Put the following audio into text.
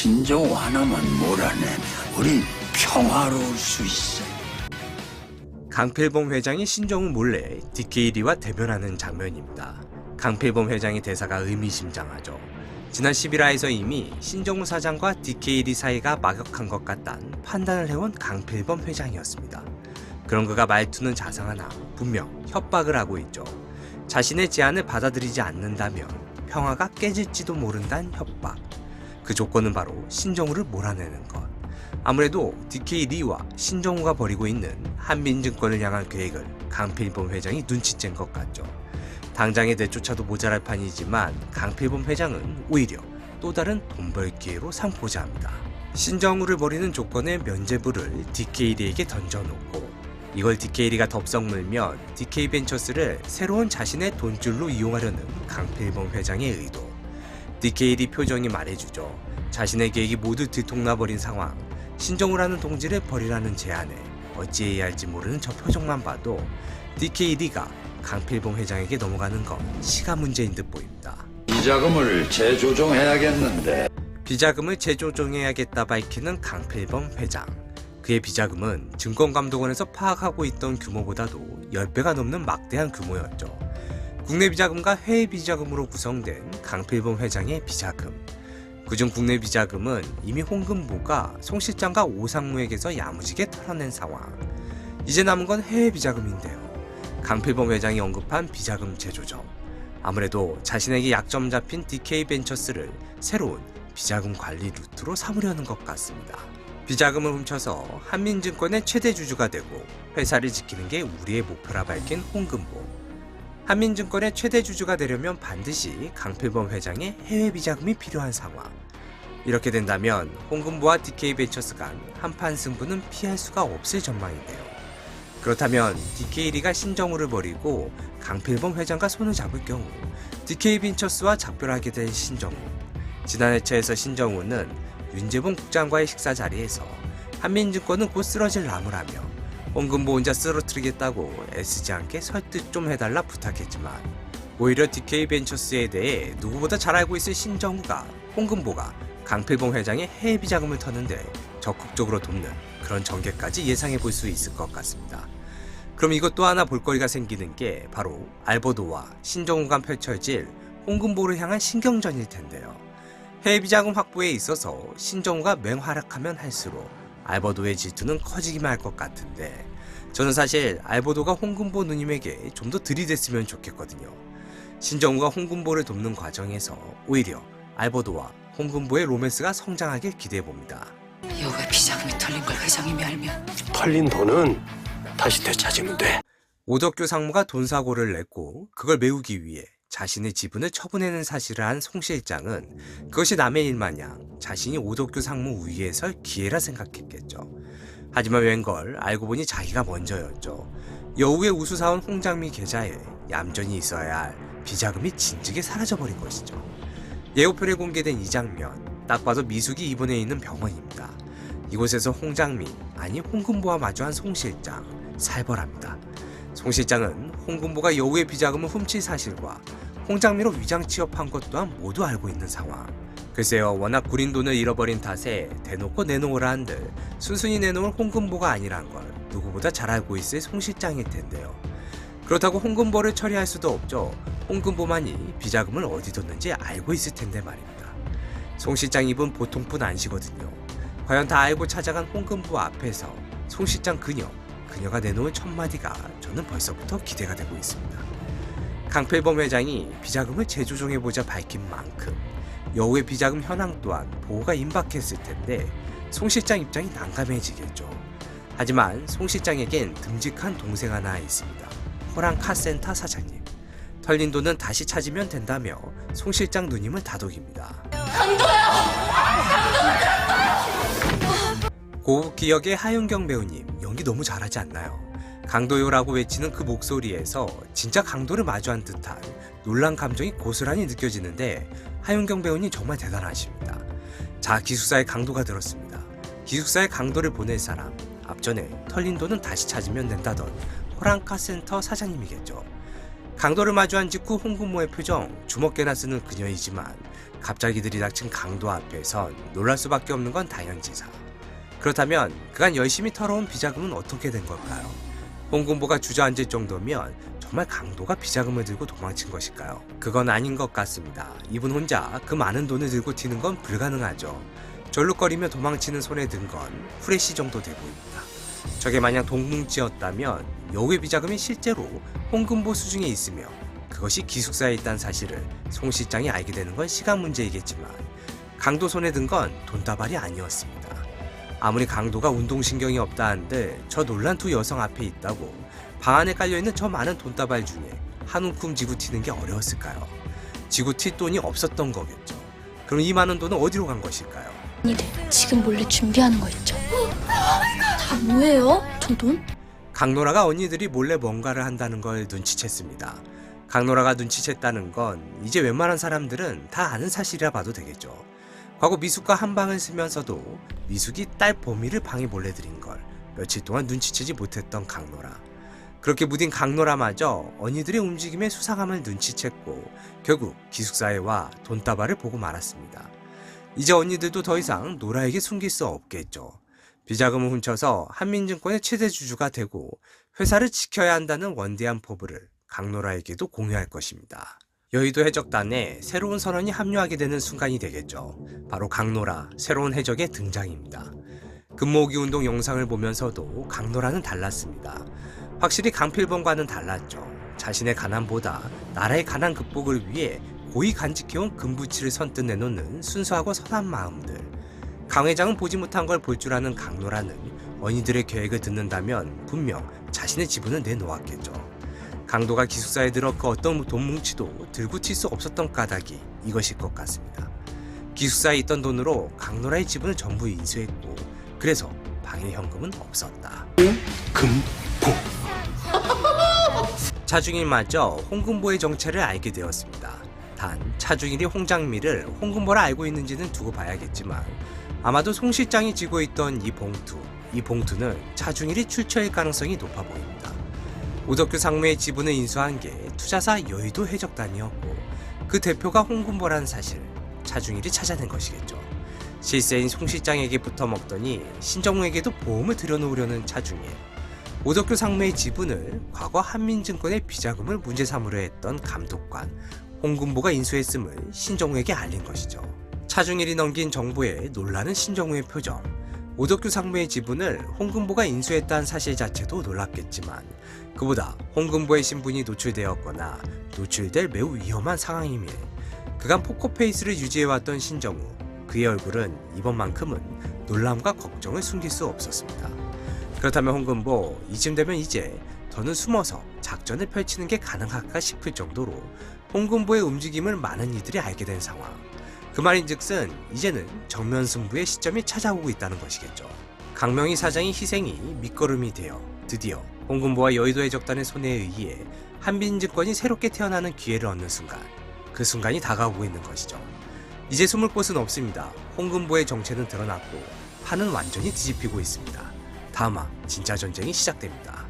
신정우 하나만 몰아내면 우린 평화로울 수 있어. 강필범 회장이 신정우 몰래 DKD와 대면하는 장면입니다. 강필범 회장의 대사가 의미심장하죠. 지난 11화에서 이미 신정우 사장과 DKD 사이가 막역한 것 같다는 판단을 해온 강필범 회장이었습니다. 그런 그가 말투는 자상하나 분명 협박을 하고 있죠. 자신의 제안을 받아들이지 않는다면 평화가 깨질지도 모른다는 협박. 그 조건은 바로 신정우를 몰아내는 것. 아무래도 DKD와 신정우가 벌이고 있는 한민증권을 향한 계획을 강필범 회장이 눈치챈 것 같죠. 당장에 내쫓아도 모자랄 판이지만 강필범 회장은 오히려 또 다른 돈벌 기회로 삼고자 합니다. 신정우를 벌이는 조건의 면죄부를 DKD에게 던져놓고 이걸 DKD가 덥석 물면 DK벤처스를 새로운 자신의 돈줄로 이용하려는 강필범 회장의 의도. DKD 표정이 말해주죠. 자신의 계획이 모두 들통나버린 상황. 신정우라는 동지를 버리라는 제안에 어찌해야 할지 모르는 저 표정만 봐도 DKD가 강필범 회장에게 넘어가는 건 시간 문제인 듯 보입니다. 비자금을 재조정해야겠는데. 비자금을 재조정해야겠다 밝히는 강필범 회장. 그의 비자금은 증권감독원에서 파악하고 있던 규모보다도 10배가 넘는 막대한 규모였죠. 국내 비자금과 해외 비자금으로 구성된 강필범 회장의 비자금. 그중 국내 비자금은 이미 홍금보가 송 실장과 오상무에게서 야무지게 털어낸 상황. 이제 남은 건 해외 비자금인데요. 강필범 회장이 언급한 비자금 재조정. 아무래도 자신에게 약점 잡힌 DK벤처스를 새로운 비자금 관리 루트로 삼으려는 것 같습니다. 비자금을 훔쳐서 한민증권의 최대 주주가 되고 회사를 지키는 게 우리의 목표라 밝힌 홍금보. 한민증권의 최대 주주가 되려면 반드시 강필범 회장의 해외 비자금이 필요한 상황. 이렇게 된다면 홍금보와 DK벤처스 간 한판 승부는 피할 수가 없을 전망인데요. 그렇다면 DKD가 신정우를 버리고 강필범 회장과 손을 잡을 경우 DK벤처스와 작별하게 될 신정우. 지난 회차에서 신정우는 윤재봉 국장과의 식사 자리에서 한민증권은 곧 쓰러질 나무라며 홍금보 혼자 쓰러뜨리겠다고 애쓰지 않게 설득 좀 해달라 부탁했지만 오히려 DK벤처스에 대해 누구보다 잘 알고 있을 신정우가 홍금보가 강필범 회장의 해외 비자금을 터는데 적극적으로 돕는 그런 전개까지 예상해 볼 수 있을 것 같습니다. 그럼 이것 또 하나 볼거리가 생기는 게 바로 알버도와 신정우 간 펼쳐질 홍금보를 향한 신경전일 텐데요. 해외 비자금 확보에 있어서 신정우가 맹활약하면 할수록 알버도의 질투는 커지기만 할 것 같은데 저는 사실 알버도가 홍금보 누님에게 좀 더 들이댔으면 좋겠거든요. 신정우가 홍금보를 돕는 과정에서 오히려 알버도와 홍금보의 로맨스가 성장하길 기대해봅니다. 여가 비자금이 털린 걸 회장님이 알면 털린 돈은 다시 되찾으면 돼. 오덕규 상무가 돈 사고를 냈고 그걸 메우기 위해 자신의 지분을 처분해낸 사실을 한 송 실장은 그것이 남의 일 마냥 자신이 오덕규 상무 위에 설 기회라 생각했겠죠. 하지만 웬걸 알고 보니 자기가 먼저였죠. 여우의 우수사원 홍장미 계좌에 얌전히 있어야 할 비자금이 진즉에 사라져버린 것이죠. 예고편에 공개된 이 장면, 딱 봐도 미숙이 입원해 있는 병원입니다. 이곳에서 홍장미, 아니 홍금보와 마주한 송 실장, 살벌합니다. 송 실장은 홍금보가 여우의 비자금을 훔친 사실과 홍장미로 위장 취업한 것 또한 모두 알고 있는 상황. 글쎄요, 워낙 구린 돈을 잃어버린 탓에 대놓고 내놓으라 한들 순순히 내놓을 홍금보가 아니란 걸 누구보다 잘 알고 있을 송 실장일 텐데요. 그렇다고 홍금보를 처리할 수도 없죠. 홍금보만이 비자금을 어디 뒀는지 알고 있을 텐데 말입니다. 송 실장 입은 보통 분 아니시거든요. 과연 다 알고 찾아간 홍금보 앞에서 송 실장 그녀가 내놓을 첫마디가 저는 벌써부터 기대가 되고 있습니다. 강필범 회장이 비자금을 재조정해보자 밝힌 만큼 여우의 비자금 현황 또한 보고가 임박했을 텐데 송 실장 입장이 난감해지겠죠. 하지만 송 실장에겐 듬직한 동생 하나 있습니다. 호랑 카센터 사장님. 털린 돈은 다시 찾으면 된다며 송 실장 누님을 다독입니다. 고급 기역의 하윤경 배우님 연기 너무 잘하지 않나요? 강도요라고 외치는 그 목소리에서 진짜 강도를 마주한 듯한 놀란 감정이 고스란히 느껴지는데 하윤경 배우님 정말 대단하십니다. 자, 기숙사에 강도가 들었습니다. 기숙사에 강도를 보낼 사람, 앞전에 털린 돈은 다시 찾으면 된다던 호랑카센터 사장님이겠죠. 강도를 마주한 직후 홍금보의 표정 주먹개나 쓰는 그녀이지만 갑자기 들이닥친 강도 앞에선 놀랄 수밖에 없는 건 당연지사. 그렇다면 그간 열심히 털어온 비자금은 어떻게 된 걸까요? 홍금보가 주저앉을 정도면 정말 강도가 비자금을 들고 도망친 것일까요? 그건 아닌 것 같습니다. 이분 혼자 그 많은 돈을 들고 튀는 건 불가능하죠. 절룩거리며 도망치는 손에 든 건 후레쉬 정도 돼 보입니다. 저게 만약 동뭉치였다면 여우의 비자금이 실제로 홍금보 수중에 있으며 그것이 기숙사에 있다는 사실을 송 실장이 알게 되는 건 시간 문제이겠지만 강도 손에 든 건 돈다발이 아니었습니다. 아무리 강도가 운동신경이 없다 한들 저 놀란 두 여성 앞에 있다고 방 안에 깔려있는 저 많은 돈다발 중에 한 움큼 지고 튀는 게 어려웠을까요? 지고 튈 돈이 없었던 거겠죠. 그럼 이 많은 돈은 어디로 간 것일까요? 언니들 지금 몰래 준비하는 거 있죠? 다 뭐예요? 저 돈? 강노라가 언니들이 몰래 뭔가를 한다는 걸 눈치챘습니다. 강노라가 눈치챘다는 건 이제 웬만한 사람들은 다 아는 사실이라 봐도 되겠죠. 과거 미숙과 한 방을 쓰면서도 미숙이 딸 보미를 방에 몰래 들인 걸 며칠 동안 눈치채지 못했던 강노라. 그렇게 무딘 강노라마저 언니들의 움직임에 수상함을 눈치챘고 결국 기숙사에 와 돈다발을 보고 말았습니다. 이제 언니들도 더 이상 노라에게 숨길 수 없겠죠. 비자금을 훔쳐서 한민증권의 최대 주주가 되고 회사를 지켜야 한다는 원대한 포부를 강노라에게도 공유할 것입니다. 여의도 해적단에 새로운 선원이 합류하게 되는 순간이 되겠죠. 바로 강노라 새로운 해적의 등장입니다. 금모으기 운동 영상을 보면서도 강노라는 달랐습니다. 확실히 강필범과는 달랐죠. 자신의 가난보다 나라의 가난 극복을 위해 고이 간직해온 금부치를 선뜻 내놓는 순수하고 선한 마음들. 강 회장은 보지 못한 걸 볼 줄 아는 강노라는 언니들의 계획을 듣는다면 분명 자신의 지분을 내놓았겠죠. 강도가 기숙사에 들어 그 어떤 돈 뭉치도 들고 튈 수 없었던 까닭이 이것일 것 같습니다. 기숙사에 있던 돈으로 강노라의 지분을 전부 인수했고 그래서 방에 현금은 없었다. 금보. 차중일마저 홍금보의 정체를 알게 되었습니다. 단 차중일이 홍장미를 홍금보라 알고 있는지는 두고 봐야겠지만 아마도 송 실장이 쥐고 있던 이 봉투는 차중일이 출처일 가능성이 높아 보입니다. 오덕규 상무의 지분을 인수한 게 투자사 여의도 해적단이었고 그 대표가 홍금보라는 사실 차중일이 찾아낸 것이겠죠. 실세인 송 실장에게 붙어먹더니 신정우에게도 보험을 들여놓으려는 차중일. 오덕규 상무의 지분을 과거 한민증권의 비자금을 문제 삼으려 했던 감독관 홍금보가 인수했음을 신정우에게 알린 것이죠. 차중일이 넘긴 정보에 놀라는 신정우의 표정. 오덕규 상무의 지분을 홍금보가 인수했다는 사실 자체도 놀랍겠지만 그보다 홍금보의 신분이 노출되었거나 노출될 매우 위험한 상황이며 그간 포커페이스를 유지해왔던 신정우. 그의 얼굴은 이번만큼은 놀람과 걱정을 숨길 수 없었습니다. 그렇다면 홍금보 이쯤 되면 이제 더는 숨어서 작전을 펼치는 게 가능할까 싶을 정도로 홍금보의 움직임을 많은 이들이 알게 된 상황. 그 말인즉슨 이제는 정면 승부의 시점이 찾아오고 있다는 것이겠죠. 강명희 사장의 희생이 밑거름이 되어 드디어 홍금보와 여의도 해적단의 손에 의해 한민증권이 새롭게 태어나는 기회를 얻는 순간, 그 순간이 다가오고 있는 것이죠. 이제 숨을 곳은 없습니다. 홍금보의 정체는 드러났고 판은 완전히 뒤집히고 있습니다. 다음화 진짜 전쟁이 시작됩니다.